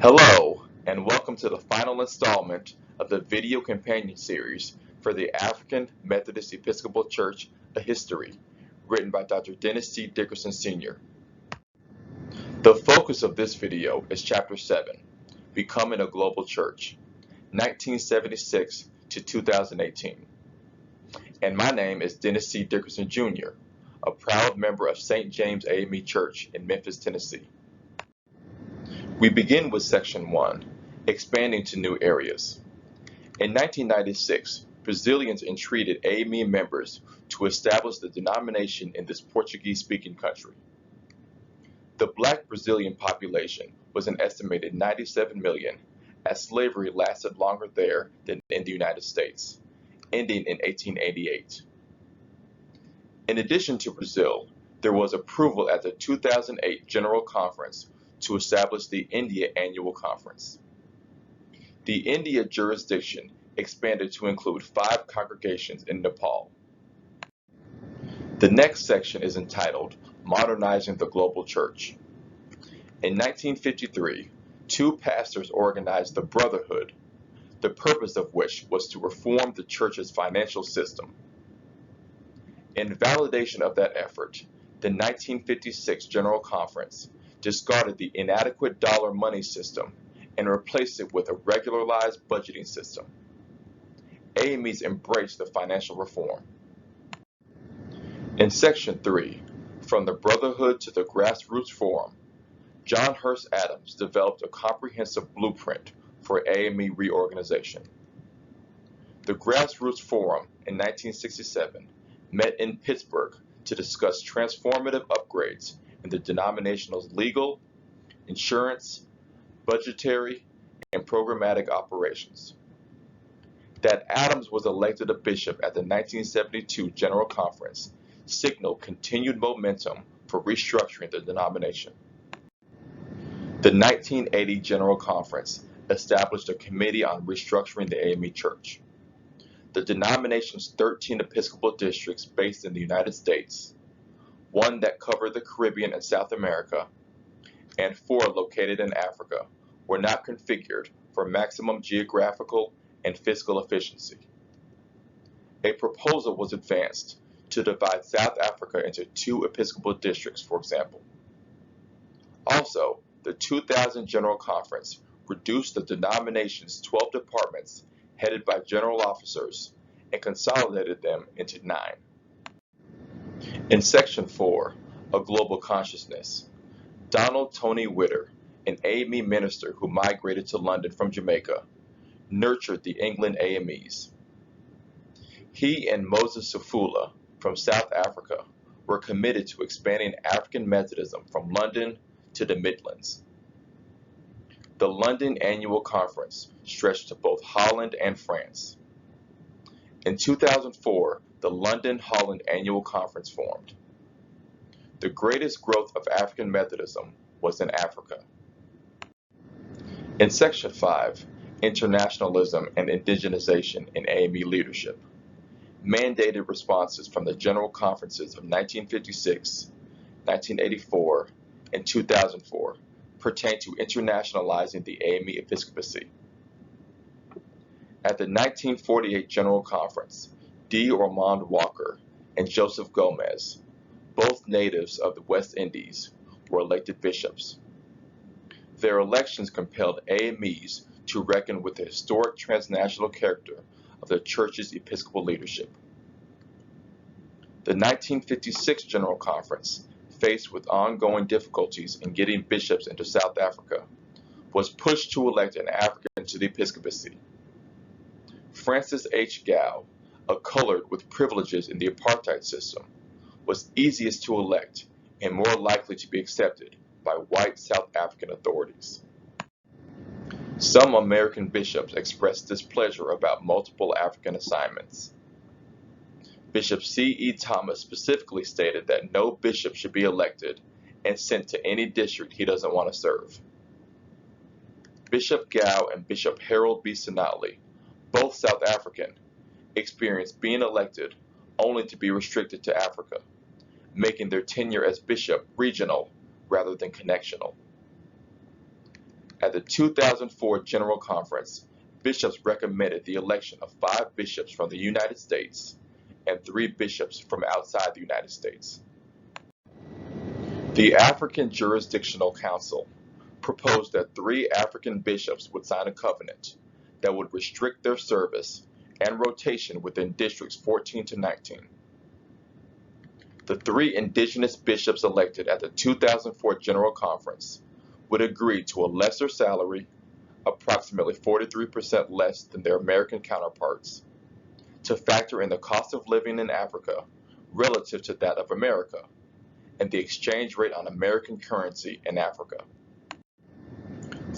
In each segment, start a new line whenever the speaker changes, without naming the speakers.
Hello, and welcome to the final installment of the video companion series for the African Methodist Episcopal Church, A History, written by Dr. Dennis C. Dickerson Sr. The focus of this video is Chapter 7, Becoming a Global Church, 1976 to 2018. And my name is Dennis C. Dickerson Jr., a proud member of St. James AME Church in Memphis, Tennessee. We begin with Section 1, expanding to new areas. In 1996, Brazilians entreated AME members to establish the denomination in this Portuguese-speaking country. The Black Brazilian population was an estimated 97 million, as slavery lasted longer there than in the United States, ending in 1888. In addition to Brazil, there was approval at the 2008 General Conference to establish the India Annual Conference. The India jurisdiction expanded to include 5 congregations in Nepal. The next section is entitled Modernizing the Global Church. In 1953, 2 pastors organized the Brotherhood, the purpose of which was to reform the church's financial system. In validation of that effort, the 1956 General Conference discarded the inadequate dollar money system and replaced it with a regularized budgeting system. AMEs embraced the financial reform. In Section 3, From the Brotherhood to the Grassroots Forum, John Hurst Adams developed a comprehensive blueprint for AME reorganization. The Grassroots Forum in 1967 met in Pittsburgh to discuss transformative upgrades in the denomination's legal, insurance, budgetary, and programmatic operations. That Adams was elected a bishop at the 1972 General Conference signaled continued momentum for restructuring the denomination. The 1980 General Conference established a committee on restructuring the AME Church. The denomination's 13 Episcopal districts based in the United States, 1 that covered the Caribbean and South America, and 4 located in Africa, were not configured for maximum geographical and fiscal efficiency. A proposal was advanced to divide South Africa into 2 Episcopal districts, for example. Also, the 2000 General Conference reduced the denomination's 12 departments headed by general officers and consolidated them into 9. In Section 4, A Global Consciousness, Donald Tony Witter, an AME minister who migrated to London from Jamaica, nurtured the England AMEs. He and Moses Sufula from South Africa were committed to expanding African Methodism from London to the Midlands. The London Annual Conference stretched to both Holland and France. In 2004, the London-Holland Annual Conference formed. The greatest growth of African Methodism was in Africa. In Section 5, Internationalism and Indigenization in AME Leadership, mandated responses from the General Conferences of 1956, 1984, and 2004 pertain to internationalizing the AME episcopacy. At the 1948 General Conference, D. Ormond Walker and Joseph Gomez, both natives of the West Indies, were elected bishops. Their elections compelled AMEs to reckon with the historic transnational character of the Church's episcopal leadership. The 1956 General Conference, faced with ongoing difficulties in getting bishops into South Africa, was pushed to elect an African to the episcopacy. Francis H. Gow, a colored with privileges in the apartheid system, was easiest to elect and more likely to be accepted by white South African authorities. Some American bishops expressed displeasure about multiple African assignments. Bishop C. E. Thomas specifically stated that no bishop should be elected and sent to any district he doesn't want to serve. Bishop Gow and Bishop Harold B. Sinatli, both South African, experienced being elected only to be restricted to Africa, making their tenure as bishop regional rather than connectional. At the 2004 General Conference, bishops recommended the election of 5 bishops from the United States and 3 bishops from outside the United States. The African Jurisdictional Council proposed that 3 African bishops would sign a covenant that would restrict their service and rotation within districts 14 to 19. The 3 indigenous bishops elected at the 2004 General Conference would agree to a lesser salary, approximately 43% less than their American counterparts, to factor in the cost of living in Africa relative to that of America, and the exchange rate on American currency in Africa.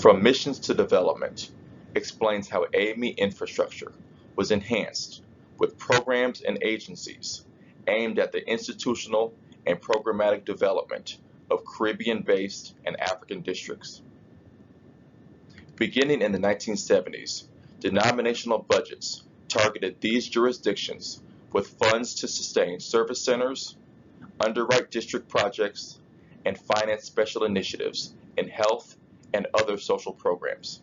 From Missions to Development explains how AME infrastructure was enhanced with programs and agencies aimed at the institutional and programmatic development of Caribbean-based and African districts. Beginning in the 1970s, denominational budgets targeted these jurisdictions with funds to sustain service centers, underwrite district projects, and finance special initiatives in health and other social programs.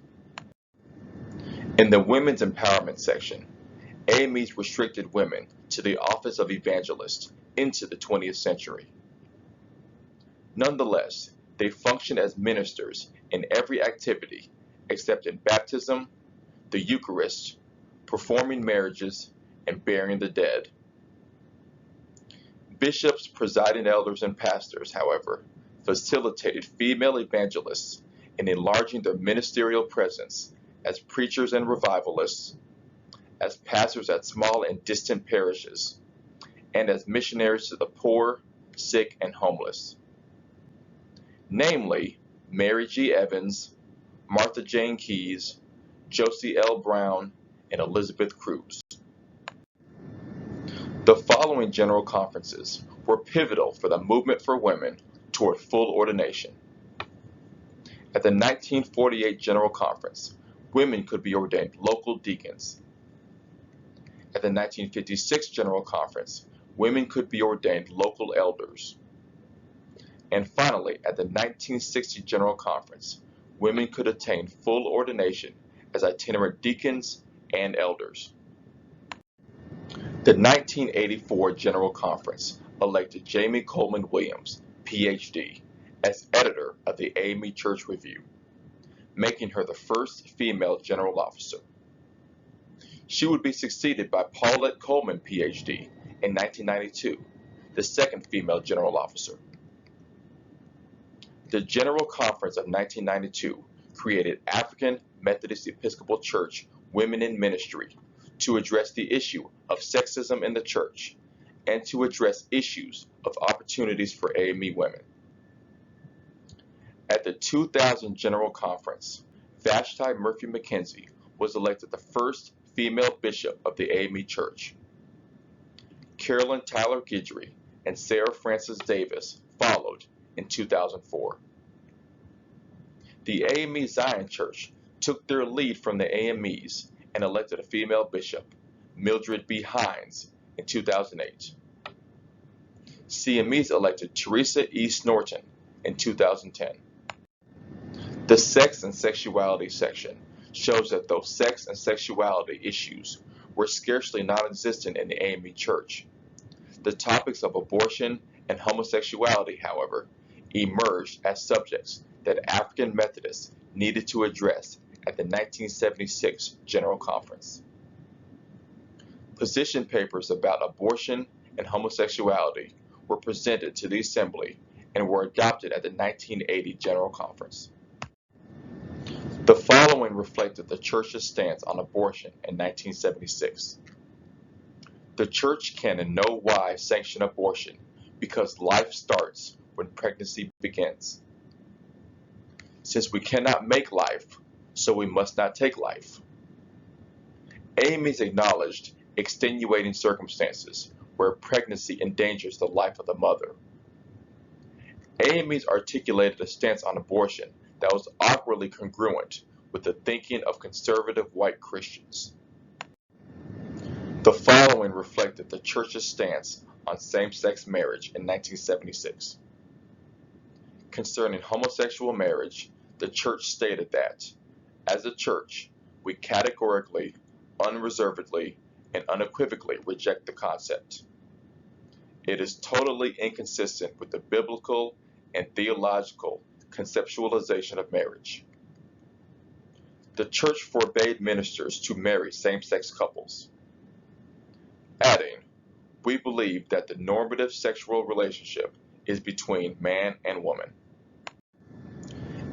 In the Women's Empowerment section, AMEs restricted women to the office of evangelist into the 20th century. Nonetheless, they functioned as ministers in every activity except in baptism, the Eucharist, performing marriages, and burying the dead. Bishops, presiding elders, and pastors, however, facilitated female evangelists in enlarging their ministerial presence as preachers and revivalists, as pastors at small and distant parishes, and as missionaries to the poor, sick, and homeless. Namely, Mary G. Evans, Martha Jane Keyes, Josie L. Brown, and Elizabeth Cruz. The following general conferences were pivotal for the movement for women toward full ordination. At the 1948 General Conference, women could be ordained local deacons. At the 1956 General Conference, women could be ordained local elders. And finally, at the 1960 General Conference, women could attain full ordination as itinerant deacons and elders. The 1984 General Conference elected Jamie Coleman Williams, Ph.D., as editor of the AME Church Review, making her the first female general officer. She would be succeeded by Paulette Coleman, Ph.D., in 1992, the second female general officer. The General Conference of 1992 created African Methodist Episcopal Church Women in Ministry to address the issue of sexism in the church and to address issues of opportunities for AME women. At the 2000 General Conference, Vashti Murphy McKenzie was elected the first female bishop of the AME Church. Carolyn Tyler Guidry and Sarah Frances Davis followed in 2004. The AME Zion Church took their lead from the AMEs and elected a female bishop, Mildred B. Hines, in 2008. CMEs elected Teresa E. Snorton in 2010. The Sex and Sexuality section shows that though sex and sexuality issues were scarcely non-existent in the AME Church, the topics of abortion and homosexuality, however, emerged as subjects that African Methodists needed to address at the 1976 General Conference. Position papers about abortion and homosexuality were presented to the Assembly and were adopted at the 1980 General Conference. The following reflected the Church's stance on abortion in 1976. The Church can in no wise sanction abortion because life starts when pregnancy begins. Since we cannot make life, so we must not take life. AMEs acknowledged extenuating circumstances where pregnancy endangers the life of the mother. AMEs articulated a stance on abortion that was awkwardly congruent with the thinking of conservative white Christians. The following reflected the Church's stance on same-sex marriage in 1976. Concerning homosexual marriage, the church stated that, as a church, we categorically, unreservedly, and unequivocally reject the concept. It is totally inconsistent with the biblical and theological conceptualization of marriage. The church forbade ministers to marry same-sex couples, adding, "We believe that the normative sexual relationship is between man and woman."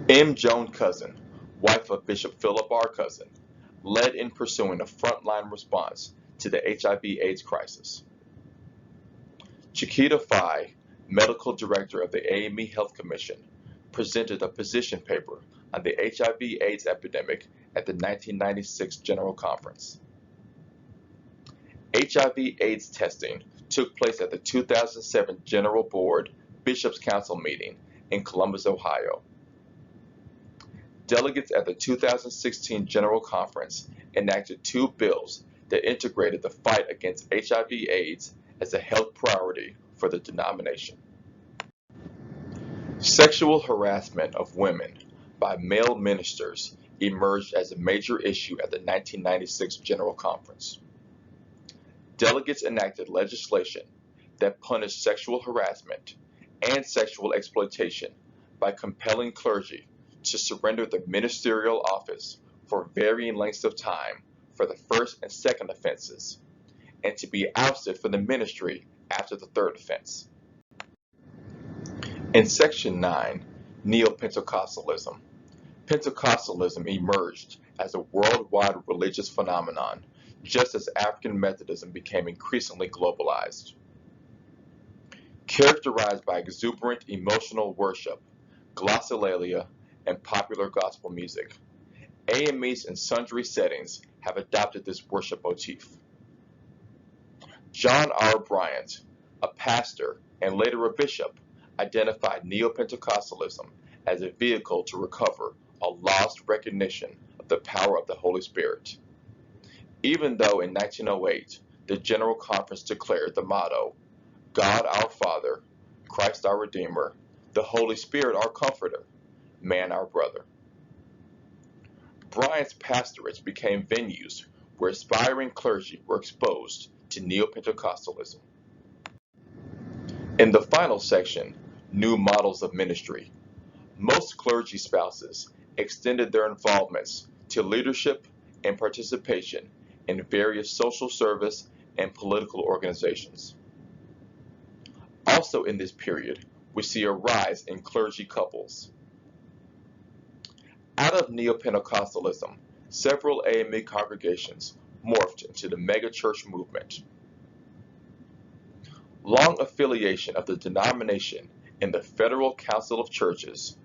M. Joan Cousin, wife of Bishop Philip R. Cousin, led in pursuing a frontline response to the HIV/AIDS crisis. Chiquita Fye, medical director of the AME Health Commission, presented a position paper on the HIV/AIDS epidemic at the 1996 General Conference. HIV/AIDS testing took place at the 2007 General Board Bishops' Council meeting in Columbus, Ohio. Delegates at the 2016 General Conference enacted 2 bills that integrated the fight against HIV/AIDS as a health priority for the denomination. Sexual harassment of women by male ministers emerged as a major issue at the 1996 General Conference. Delegates enacted legislation that punished sexual harassment and sexual exploitation by compelling clergy to surrender the ministerial office for varying lengths of time for the first and second offenses, and to be ousted from the ministry after the third offense. In Section 9, Neo-Pentecostalism, Pentecostalism emerged as a worldwide religious phenomenon, just as African Methodism became increasingly globalized. Characterized by exuberant emotional worship, glossolalia, and popular gospel music, AMEs in sundry settings have adopted this worship motif. John R. Bryant, a pastor and later a bishop, identified Neo-Pentecostalism as a vehicle to recover a lost recognition of the power of the Holy Spirit. Even though in 1908, the General Conference declared the motto, "God our Father, Christ our Redeemer, the Holy Spirit our Comforter, man our brother." Bryant's pastorates became venues where aspiring clergy were exposed to Neo-Pentecostalism. In the final section, New Models of Ministry, most clergy spouses extended their involvements to leadership and participation in various social service and political organizations. Also in this period, we see a rise in clergy couples. Out of Neo-Pentecostalism, several AME congregations morphed into the megachurch movement. Long affiliation of the denomination in the Federal Council of Churches,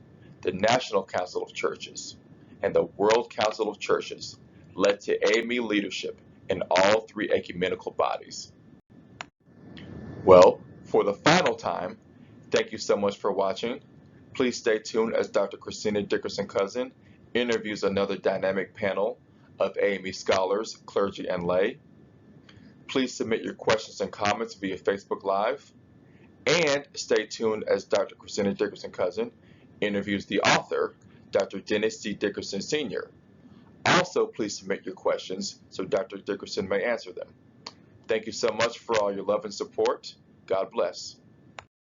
the National Council of Churches, and the World Council of Churches led to AME leadership in all 3 ecumenical bodies. Well, for the final time, thank you so much for watching. Please stay tuned as Dr. Christina Dickerson Cousin interviews another dynamic panel of AME scholars, clergy, and lay. Please submit your questions and comments via Facebook Live. And stay tuned as Dr. Christina Dickerson Cousin interviews the author, Dr. Dennis C. Dickerson Sr. Also, please submit your questions so Dr. Dickerson may answer them. Thank you so much for all your love and support. God bless.